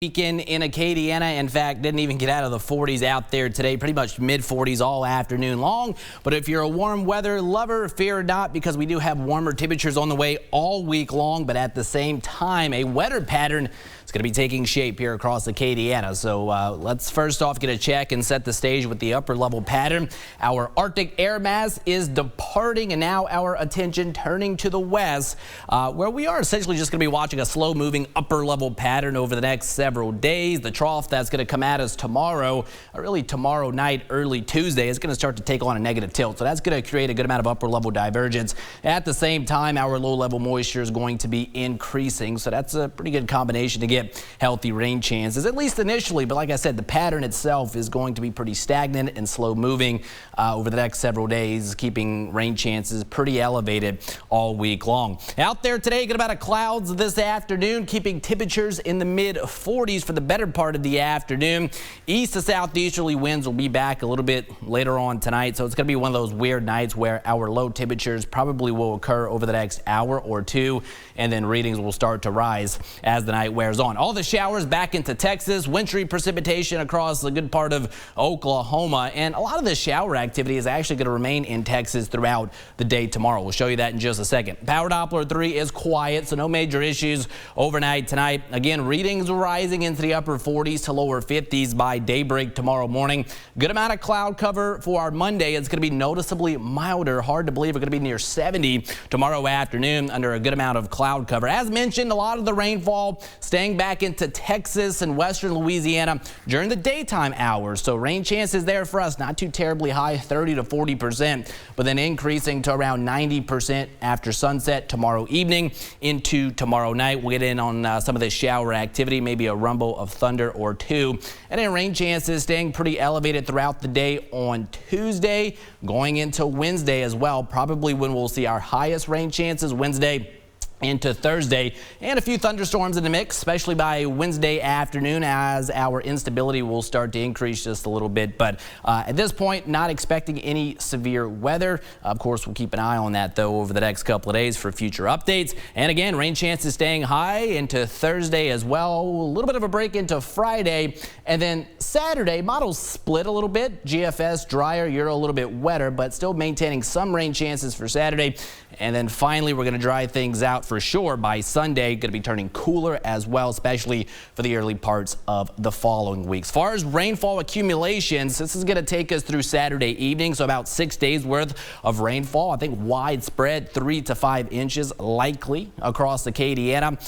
Weekend in Acadiana. In fact, didn't even get out of the 40s out there today. Pretty much mid 40s all afternoon long. But if you're a warm weather lover, fear not, because we do have warmer temperatures on the way all week long. But at the same time, a wetter pattern is going to be taking shape here across Acadiana. So let's first off get a check and set the stage with the upper level pattern. Our Arctic air mass is departing, and now our attention turning to the west, where we are essentially just going to be watching a slow moving upper level pattern over the next several days. The trough that's going to come at us tomorrow, or really tomorrow night, early Tuesday, is going to start to take on a negative tilt. So that's going to create a good amount of upper level divergence. At the same time, our low level moisture is going to be increasing. So that's a pretty good combination to get healthy rain chances, at least initially. But like I said, the pattern itself is going to be pretty stagnant and slow moving over the next several days, keeping rain chances pretty elevated all week long. Out there today, good amount of clouds this afternoon, keeping temperatures in the mid 40s for the better part of the afternoon. East to southeasterly winds will be back a little bit later on tonight, so it's going to be one of those weird nights where our low temperatures probably will occur over the next hour or two, and then readings will start to rise as the night wears on. All the showers back into Texas, wintry precipitation across a good part of Oklahoma, and a lot of the shower activity is actually going to remain in Texas throughout the day tomorrow. We'll show you that in just a second. Power Doppler 3 is quiet, so no major issues overnight tonight. Again, readings rising into the upper 40s to lower 50s by daybreak tomorrow morning. Good amount of cloud cover for our Monday. It's going to be noticeably milder. Hard to believe we're going to be near 70 tomorrow afternoon under a good amount of cloud cover. As mentioned, a lot of the rainfall staying back into Texas and western Louisiana during the daytime hours. So rain chances there for us, not too terribly high, 30 to 40%, but then increasing to around 90% after sunset tomorrow evening into tomorrow night. We'll get in on some of this shower activity, maybe a rumble of thunder or two. And then rain chances staying pretty elevated throughout the day on Tuesday, going into Wednesday as well. Probably when we'll see our highest rain chances, Wednesday into Thursday, and a few thunderstorms in the mix, especially by Wednesday afternoon, as our instability will start to increase just a little bit. But at this point, not expecting any severe weather. Of course, we'll keep an eye on that though over the next couple of days for future updates. And again, rain chances staying high into Thursday as well. A little bit of a break into Friday, and then Saturday models split a little bit. GFS drier, Euro a little bit wetter, but still maintaining some rain chances for Saturday. And then finally, we're going to dry things out for sure by Sunday. Going to be turning cooler as well, especially for the early parts of the following week. As far as rainfall accumulations, this is going to take us through Saturday evening, so about 6 days worth of rainfall. I think widespread, 3 to 5 inches likely across Acadiana,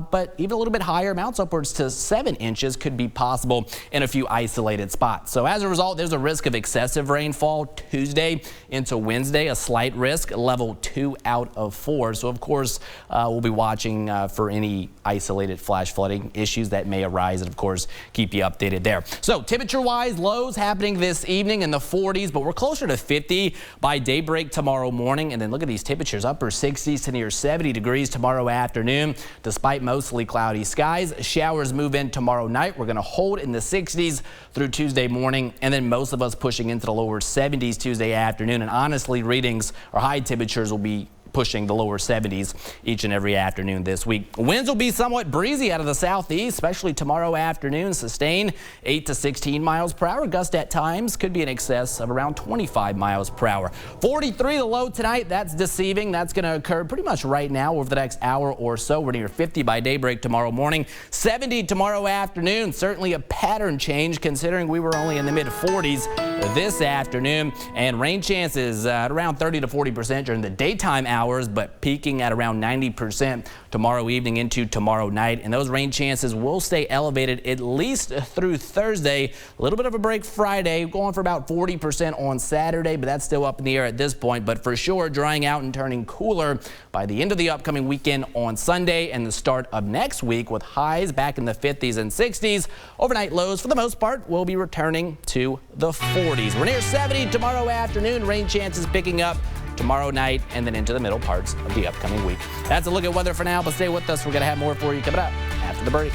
but even a little bit higher amounts, upwards to 7 inches, could be possible in a few isolated spots. So as a result, there's a risk of excessive rainfall Tuesday into Wednesday, a slight risk, level 2 out of 4. So of course, we'll be watching for any isolated flash flooding issues that may arise, and of course keep you updated there. So temperature wise, lows happening this evening in the 40s, but we're closer to 50 by daybreak tomorrow morning. And then look at these temperatures, upper 60s to near 70 degrees tomorrow afternoon, despite mostly cloudy skies. Showers move in tomorrow night. We're going to hold in the 60s through Tuesday morning, and then most of us pushing into the lower 70s Tuesday afternoon. And honestly, readings or high temperatures will be pushing the lower 70s each and every afternoon this week. Winds will be somewhat breezy out of the southeast, especially tomorrow afternoon. Sustained 8 to 16 miles per hour. Gust at times could be in excess of around 25 miles per hour. 43 the low tonight. That's deceiving. That's going to occur pretty much right now over the next hour or so. We're near 50 by daybreak tomorrow morning. 70 tomorrow afternoon. Certainly a pattern change considering we were only in the mid 40s this afternoon, and rain chances at around 30 to 40% during the daytime hours, but peaking at around 90% tomorrow evening into tomorrow night. And those rain chances will stay elevated at least through Thursday. A little bit of a break Friday, going for about 40% on Saturday, but that's still up in the air at this point. But for sure, drying out and turning cooler by the end of the upcoming weekend on Sunday and the start of next week, with highs back in the 50s and 60s. Overnight lows, for the most part, will be returning to the 40s. We're near 70 tomorrow afternoon. Rain chances picking up tomorrow night and then into the middle parts of the upcoming week. That's a look at weather for now, but stay with us. We're going to have more for you coming up after the break.